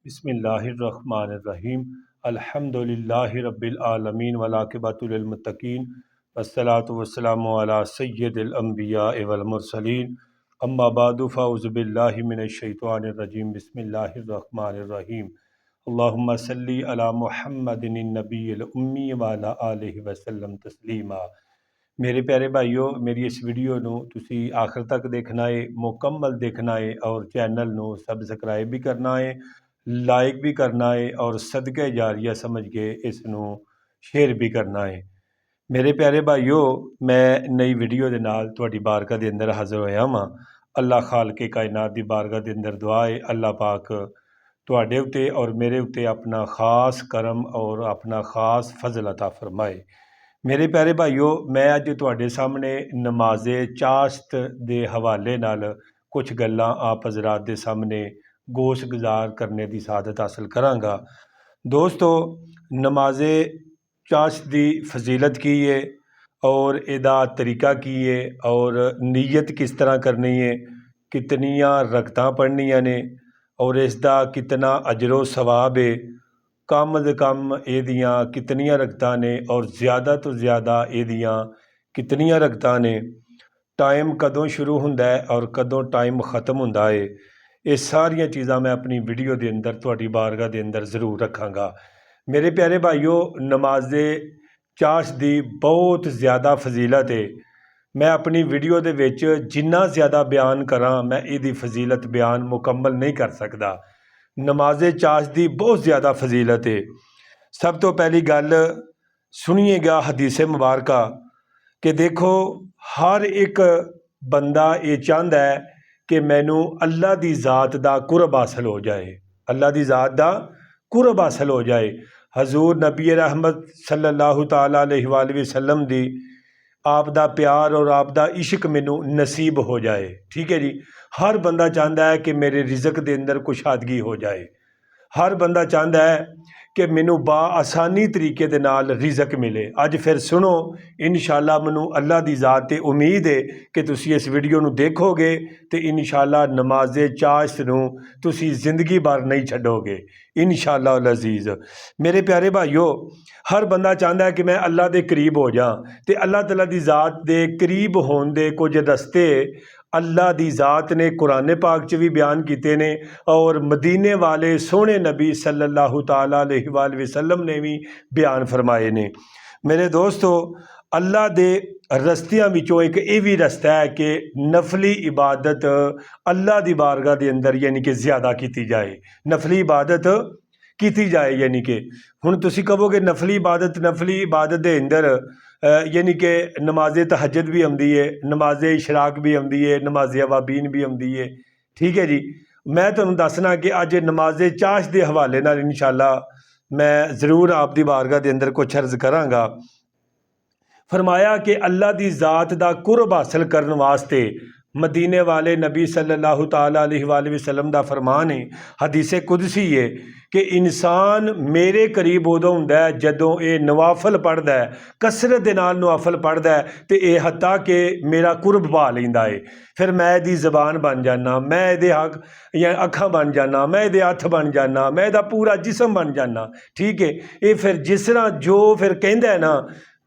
बिस्मिल्लाहिर्रहमानिर्रहीम अल्हम्दुलिल्लाहि रब्बिल आलमीन वलाक़िबतुल लिल मुत्तक़ीन वस्सलातु वस्सलामु अला सय्यिदिल अंबिया वल मुरसलीन अम्मा बादु फ़अऊज़ु बिल्लाहि मिनश शैतानिर रजीम बिस्मिल्लाहिर्रहमानिर्रहीम अल्लाहुम्मा सल्लि अला मुहम्मदिन नबिय्यिल उम्मी व अला आलिहि वसल्लम तस्लीमा। मेरे प्यारे भाईओ, मेरी इस वीडियो ਨੂੰ ਤੁਸੀਂ आखिर तक देखना है, मुकम्मल देखना है और चैनल ਨੂੰ सबसक्राइब भी करना है, लाइक भी करना है और सदके जारिया समझ के इस ਨੂੰ शेयर भी करना है। मेरे प्यारे भाईओ, मैं नई वीडियो ਦੇ ਨਾਲ ਤੁਹਾਡੀ ਬਾਰਗਾ ਦੇ ਅੰਦਰ ਹਾਜ਼ਰ ਹੋਇਆ ਹਾਂ। ਅੱਲਾਹ ਖਾਲਕੇ ਕਾਇਨਾਤ ਦੀ ਬਾਰਗਾ ਦੇ ਅੰਦਰ ਦੁਆ ਹੈ ਅੱਲਾਹ ਪਾਕ ਤੁਹਾਡੇ ਉੱਤੇ और मेरे ਉੱਤੇ अपना ख़ास करम और अपना ख़ास फजल अता फरमाए। मेरे प्यारे भाईओ, मैं अज तुहाडे सामने नमाज़े चाश्त के हवाले नाल कुछ गल्लां आप हज़रात के सामने गोश गुजार करने की सादत हासिल करांगा। दोस्तों, नमाज़े चाश्त की फजीलत की है और इहदा तरीका की है और नीयत किस तरह करनी है, कितनियां रकतां पढ़नियां ने और इसका कितना अजरो सवाब है, कम से कम एदियाँ कितनियां रकतां ने और ज़्यादा तो ज़्यादा एदियाँ कितनियां रकतां ने, टाइम कदों शुरू हुंदा है और कदों टाइम ख़त्म हुंदा है, ये सारिया चीज़ां मैं अपनी वीडियो के अंदर तुहाडी बारगाह के अंदर जरूर रखांगा। मेरे प्यारे भाईओ, नमाज़े चाश्त की बहुत ज़्यादा फजीलत है। मैं अपनी वीडियो के विच जिन्ना ज़्यादा बयान करा मैं इहदी फजीलत बयान मुकम्मल नहीं कर सकता। नमाज़े चाश्त की बहुत ज़्यादा फजीलत है। सब तो पहली गल सुनिएगा हदीस मुबारक कि देखो, हर एक बंदा ये चाहता है कि मैनू अल्लाह की ज़ात का कुरब हासिल हो जाए, अल्लाह की ज़ात का कुरब हासिल हो जाए। हजूर नबी रहमत सल्लल्लाहु ताला अलैहि वसल्लम दी आप दा प्यार और आप दा इश्क मैनू नसीब हो जाए। ठीक है जी, हर बंदा चाहता है कि मेरे रिज़क के अंदर कुशादगी हो जाए। हर बंदा चाहता है कि मैनू आसानी तरीके दे नाल रिज़क मिले। अज फिर सुनो, इंशाअल्लाह मैनू अल्लाह की ज़ात ते उम्मीद है कि तुसी इस वीडियो नू देखोगे तो इंशाअल्लाह नमाज़े चाश्त नू तुसी जिंदगी भर नहीं छड्डोगे इंशाअल्लाह अल अज़ीज़। मेरे प्यारे भाईओ, हर बंदा चाहता है कि मैं अल्लाह के करीब हो जा, तो अल्लाह तआला की ज़ात के करीब होने के कुछ रस्ते अल्लाह की ज़ात ने कुरान पाक च भी बयान किए ने और मदीने वाले सोहने नबी सल्लल्लाहु ताला अलैहि वसल्लम ने भी बयान फरमाए ने। मेरे दोस्तों, अल्लाह के रस्तियां विचों एक ये भी रस्ता है कि नफली इबादत अल्लाह की बारगाह के अंदर यानी कि ज़्यादा की जाए, नफली इबादत की जाए। यानी कि हुण तुसी कहोगे नफली इबादत के अंदर यानी कि नमाज़े तहज्जुद भी आती है, नमाज़े इशराक भी आती है, नमाज़े अवाबीन भी आती है। ठीक है जी, मैं तुहानूं दसना कि अज नमाज़े चाश्त के हवाले नाल इंशाअल्लाह मैं ज़रूर आपकी बारगाह के अंदर कुछ अर्ज करांगा। फरमाया कि अल्लाह की ज़ात का कुरब हासिल करने वास्ते मदीने वाले नबी सल्लल्लाहु ताला अलैहि वसल्लम का फरमान है, हदीसे कुदसी है कि इंसान मेरे करीब उदों हुंदा है जदों ये नवाफल पढ़दा है, कसरत दे नाल नवाफल पढ़दा है, तो यह हत्ता कि मेरा कुरब पा लैंदा है। फिर मैं इहदी ज़बान बन जाना, मैं इहदे हक या अखां बन जाना, मैं इहदे हत्थ बन जाना, मैं इहदा पूरा जिसम बन जाना। ठीक है, ये फिर जिस तरह जो फिर कहंदा है ना,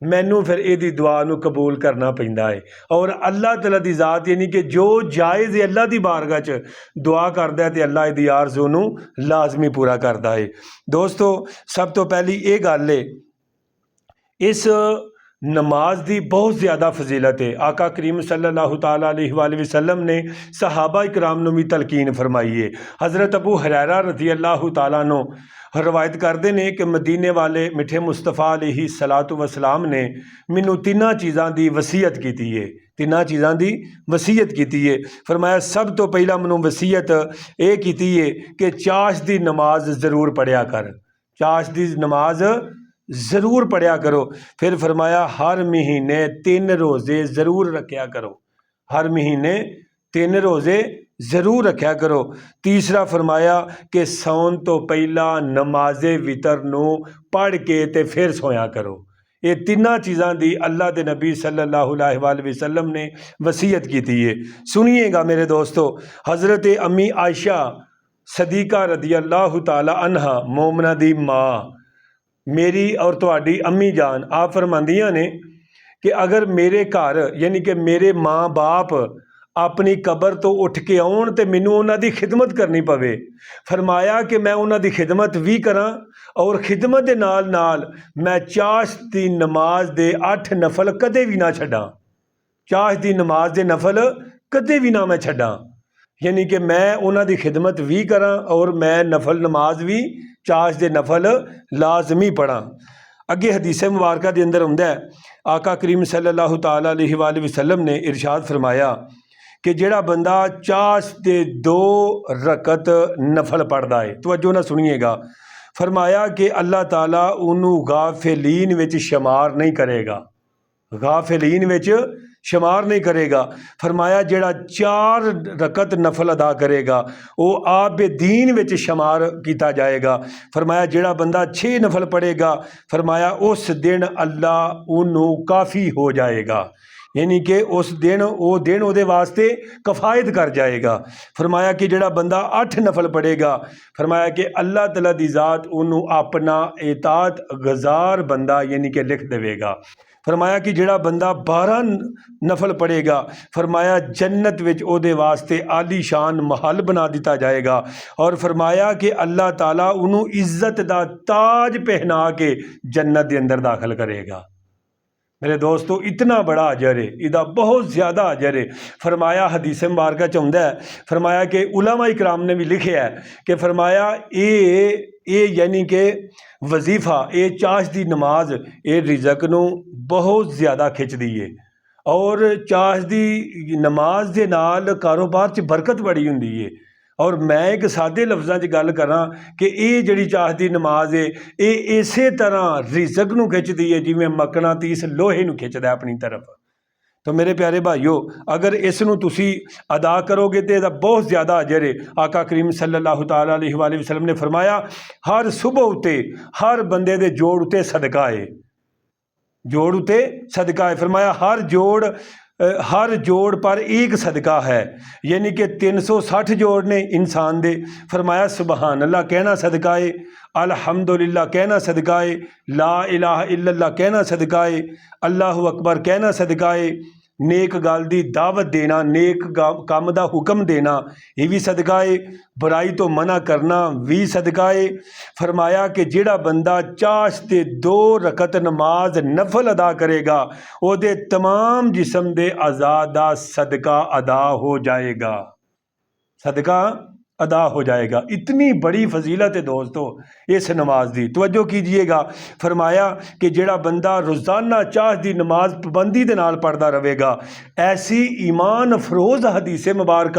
मैनू फिर यदी दुआ नू कबूल करना पैंदा है और अल्लाह तआला दी ज़ात यानी कि जो जायज़ अल्लाह की बारगाह च दुआ करता है तो अल्लाह इहदी आरज़ू नू लाजमी पूरा करता है। दोस्तों, सब तो पहली ये गल है, इस नमाज की बहुत ज़्यादा फजीलत है। आका करीम सल्लल्लाहु ताला अलैहि वसल्लम ने सहाबा इकराम नू भी तलकीन फरमाई है। हज़रत अबू हुरैरा रज़ी अल्लाह तआला अन्हु रवायत करते हैं कि मदीने वाले मिठे मुस्तफा अलैहि सलातु वसलाम ने मैनू तिन्हां चीज़ां की वसीयत की है, तिन्हां चीज़ां की वसीयत की है। फरमाया सब तो पहला मैनू वसीयत ये की है कि चाश्त की नमाज ज़रूर पढ़िया कर, चाश्त की नमाज ज़रूर पढ़िया करो। फिर फरमाया हर महीने 3 रोज़े ज़रूर रखा करो, हर महीने 3 रोज़े ज़रूर रखा करो। तीसरा फरमाया कि सौन तो पहला नमाज़े वितर नू पढ़ के ते फिर सोया करो। ये तिन्ना चीज़ां दी अल्लाह के नबी सल्लल्लाहु अलैहि वसल्लम ने वसीयत की है। सुनिएगा मेरे दोस्तों, हज़रत अम्मी आयशा सदीका रदी अल्लाह ताला अनहा मोमना दी माँ मेरी और तुहाडी अम्मी जान आप फरमांदियां ने कि अगर मेरे घर यानी कि मेरे माँ बाप अपनी कबर तो उठ के आउण ते मैनू उन्हां दी खिदमत करनी पवे। फरमाया कि मैं उन्हां दी खिदमत भी करां और खिदमत दे नाल नाल मैं चाश दी नमाज दे 8 नफल कदे भी ना छड्डां। चाश दी नमाज दे नफल कदे भी ना मैं छड्डां, यानी कि मैं उन्हां दी खिदमत भी करां और मैं नफल नमाज भी चाश दे नफल लाजमी पढ़ां। अगे हदीस मुबारक के अंदर हुंदा है आका करीम सल्लल्लाहु ताला अलैहि वसल्लम ने इरशाद फरमाया कि जेड़ा बंदा चाश दे 2 रकत नफल पढ़दा है, तवज्जो ना सुनिएगा, फरमाया कि अल्लाह ताला उन्नू गाफिलीन विच शुमार नहीं करेगा, गाफिलीन विच शुमार नहीं करेगा। फरमाया जेड़ा 4 रकत नफल अदा करेगा वो आबिदीन विच शुमार किया जाएगा। फरमाया जेड़ा बंदा 6 नफल पढ़ेगा फरमाया उस दिन अल्लाह उन्नू काफ़ी हो जाएगा, यानी कि उस दिन वो दिन उहदे वास्ते कफायत कर जाएगा। फरमाया कि जेड़ा बंदा 8 नफल पढ़ेगा फरमाया कि अल्लाह तआला दी ज़ात उन्नू अपना इताअत गज़ार बंदा यानी कि लिख देवेगा। फरमाया कि जेड़ा बंदा 12 नफल पढ़ेगा फरमाया जन्नत विच ओहदे वास्ते आलीशान महल बना दिता जाएगा। और फरमाया कि अल्लाह ताला उन्होंने इज्जत दा ताज पहना के जन्नत के अंदर दाखिल करेगा। मेरे दोस्तों इतना बड़ा अजर है, इदा बहुत ज़्यादा अजर है। फरमाया हदीस मुबारक च आउंदा है, फरमाया कि उलमा इकराम ने भी लिखा है कि फरमाया ये यानी कि वजीफा ये चाश दी नमाज ये रिजक नू बहुत ज़्यादा खिंचदी है और चाश दी नमाज दे नाल कारोबार च बरकत बड़ी हुंदी है। और मैं एक सादे लफ्ज़ां च गल करां कि ये जिहड़ी चाश दी नमाज है ये इस तरह रिजक नू खिंचदी है जिवें मकनातीस लोहे नू खिंचदा है अपनी तरफ। तो मेरे प्यारे भाईओ अगर इस नू तुसी अदा करोगे तो इसदा बहुत ज़्यादा अजर है। आका करीम सल्लल्लाहु ताला अलैहि वसल्लम ने फरमाया हर सुबह उत्ते हर बंदे दे जोड़ उत्ते सदका है, जोड़ उत्ते सदका है। फरमाया हर जोड़ पर एक सदका है, यानी कि 360 जोड़ ने इंसान दे। फरमाया सुबहान अल्लाह कहना सदका है, अल्हम्दुलिल्लाह कहना सदका है, ला इलाहा इल्लल्लाह कहना सदका है, अल्लाहु अकबर कहना सदका है, नेक गल दी दावत देना नेक काम दा हुक्म देना ये भी सदका है, बुराई तो मना करना भी सदका है। फरमाया कि जेड़ा बंदा चाश दे 2 रकत नमाज नफल अदा करेगा ओदे तमाम जिस्म दे अज़ा दा सदका अदा हो जाएगा, सदका अदा हो जाएगा। इतनी बड़ी फजीलत है दोस्तों इस नमाज दी, तवज्जो कीजिएगा। फरमाया कि जेड़ा बंदा रोज़ाना चाश दी नमाज पाबंदी दे नाल पढ़दा रहेगा ऐसी ईमान अफरोज़ हदीस मुबारक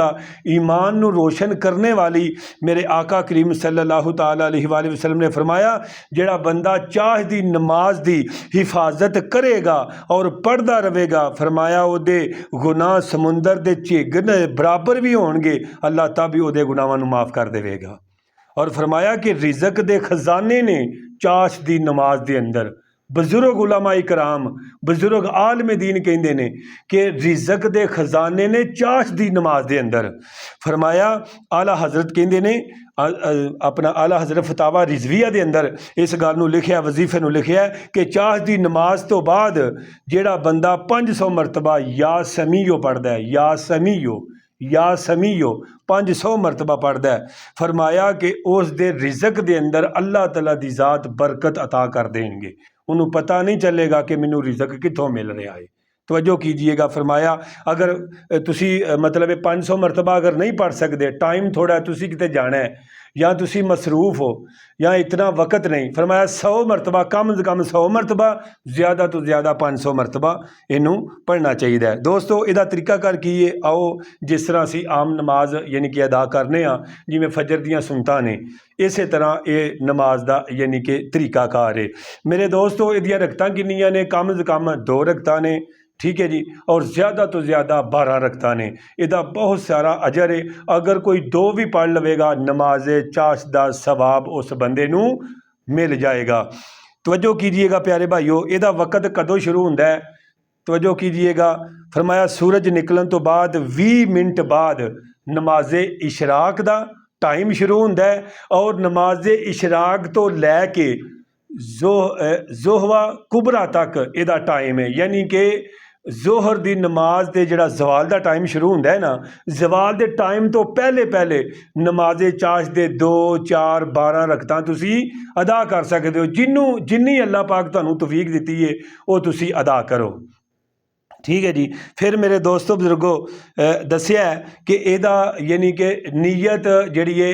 ईमान नू रोशन करने वाली मेरे आका करीम सल्लल्लाहु ताला अलैहि वसल्लम ने फरमाया जेड़ा बंदा चाश दी नमाज दी हिफाजत करेगा और पढ़दा रहेगा फरमाया ओदे गुनाह समुंदर दे झिग बराबर भी होणगे, अल्लाह ताला भी ओदे गुनाह माफ़ कर देगा। और फरमाया कि रिजक दे खजाने ने चाश दी नमाज दे अंदर। बुजुर्ग उलमा इकराम बुजुर्ग आलम दीन कहते हैं कि रिजक दे खजाने ने चाश दी नमाज दे अंदर। फरमाया आला हजरत कहते हैं अपना आला हजरत फतावा रिजविया दे अंदर इस गल नूं लिखिया वजीफे नूं लिखिया कि चाश दी नमाज तो बाद जेड़ा बंदा 500 मरतबा या समीयो पढ़दा है, या समीयो 500 मरतबा पढ़दा है, फरमाया कि उस दे रिजक दे अंदर अल्लाह तआला दी ज़ात बरकत अता कर देंगे, उन्होंने पता नहीं चलेगा कि मैनू रिजक कितों मिल रहा है। तवज्जो कीजिएगा। फरमाया अगर तुसी मतलब 500 मरतबा अगर नहीं पढ़ सकते, टाइम थोड़ा तुसी किते जाना है या तुसी मसरूफ हो या इतना वक़्त नहीं, फरमाया 100 मरतबा कम से कम 100 मरतबा ज़्यादा तो ज़्यादा 500 मरतबा इनू पढ़ना चाहिए। दोस्तों इहदा तरीकाकार की है, आओ जिस तरह असी आम नमाज यानी कि अदा करने जिमें फजर दियाँ सुनता ने इस तरह ये नमाज का यानी कि तरीकाकार है। मेरे दोस्तों इहदियां रकतां किन्नियां ने, कम से कम 2 रकतां ने, ठीक है जी, और ज़्यादा तो ज़्यादा 12 रकतां ने। इसका बहुत सारा अजर है, अगर कोई 2 भी पढ़ लवेगा नमाज चाश दा सवाब उस बंदे नू मिल जाएगा। तवज्जो कीजिएगा प्यारे भाईओ, इसका वक़्त कदों शुरू होंदा है, तवज्जो कीजिएगा। फरमाया सूरज निकलन तो बाद 20 मिनट बाद नमाजे इशराक दा टाइम शुरू होंदा है और नमाज इशराक तो लैके जोहवा कुबरा तक इहदा टाइम है, यानी कि जोहर दी नमाज दे जिहड़ा जवाल दा टाइम शुरू होंदा है ना, जवाल दे टाइम तो पहले पहले नमाज चाश दे 2 4 12 रकतां तुसी अदा कर सकते हो। जिन्नी अल्लाह पाक तुहानू तौफीक दित्ती है वो तुसी अदा करो। ठीक है जी। फिर मेरे दोस्तों बुजुर्गो दसिया है कि एदा यानी कि नीयत जिहड़ी है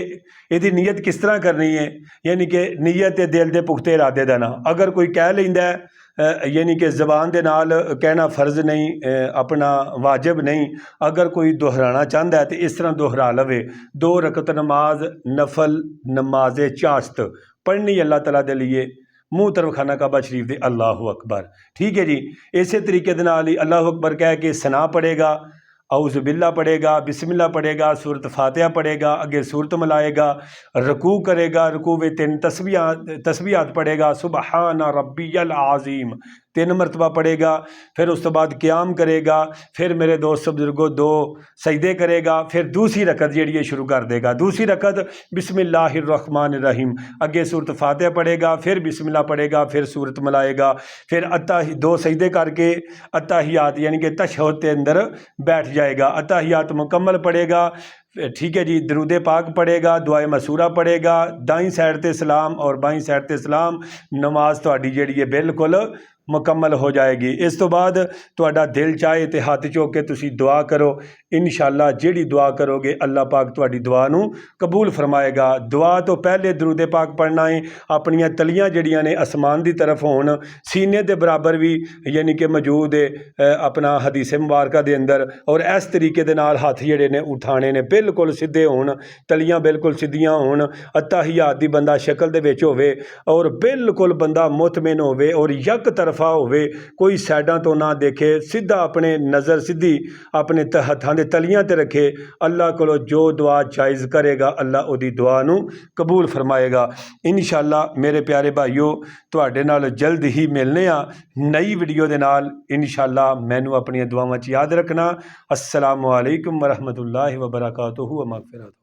ਇਹਦੀ ਨੀयत किस तरह करनी है, यानी कि नीयत दिल के पुख्ते इरादे का ना। अगर कोई कह लेंदा है यानी कि ज़बान के नाल कहना फ़र्ज़ नहीं, अपना वाजिब नहीं, अगर कोई दोहराना चाहता है तो इस तरह दोहरा लवे। 2 रकत नमाज नफल नमाज चाश्त पढ़नी अल्लाह तआला दे लिए, मुँह तरफ खाना काबा शरीफ दे अल्लाह अकबर। ठीक है जी। इस तरीके दे नाल ही अल्लाह अकबर कह के सना पढ़ेगा, औज़ु बिल्ला पढ़ेगा, बिस्मिल्लाह पढ़ेगा, सूरत फातिहा पढ़ेगा, अगे सूरत मिलाएगा, रकू करेगा, रकू में 3 तस्बीहात पढ़ेगा, सुबहान रब्बियल आज़ीम 3 मरतबा पढ़ेगा। फिर उस तो बाद क़याम करेगा, फिर मेरे दोस्त बुजुर्गों 2 सजदे करेगा, फिर दूसरी रकत जी है शुरू कर देगा। दूसरी रकत बिस्मिल्लाहिर्रहमानिर्रहीम, अगे सूरत फातिहा पढ़ेगा, फिर बिस्मिल्लाह पढ़ेगा, फिर सूरत मिलाएगा, फिर 2 सजदे करके अत्ताहियात यानी कि तशहद के अंदर बैठ जाएगा, अत्ताहियात मुकम्मल पढ़ेगा। ठीक है जी। दरूद पाक पढ़ेगा, दुआए मसूरा पढ़ेगा, दाई साइड ते सलाम और बाई साइड ते सलाम, नमाज तुहाडी जिहड़ी है बिल्कुल मुकम्मल हो जाएगी। इस तो बाद तुहाडा दिल चाहे तो हाथ चुक के तुसी दुआ करो, इंशाअल्लाह जिहड़ी दुआ करोगे अल्लाह पाक तुहाडी दुआ नू कबूल फरमाएगा। दुआ तो पहले दरूद पाक पढ़ना है, अपनियां तलियां जिहड़ियां ने आसमान की तरफ होण, सीने के बराबर भी यानी कि मौजूद है अपना हदीस मुबारका दे अंदर, और इस तरीके दे नाल हाथ जिहड़े ने उठाने ने बिल्कुल सीधे होण, तलियां बिल्कुल सीधियां होण, अत्ताहियात दी बंदा शक्ल दे विच होवे और बिल्कुल बंदा मुतमिन होवे और यक तरफा होवे, कोई साइडां तो ना देखे, सीधा अपने नज़र सीधी अपने हत्थां दे तलियां ते रखे। अल्लाह कोलो जो दुआ जायज़ करेगा अल्लाह उहदी दुआ नू कबूल फरमाएगा। इंशाअल्लाह मेरे प्यारे भाईओ तुहाडे नाल जल्द ही मिलने आ नई वीडियो दे नाल। इंशाअल्लाह मैनू अपनी दुआवां च याद रखना। अस्सलामु अलैकुम वरहमतुल्लाहि वबरकातुहू व मगफिरत।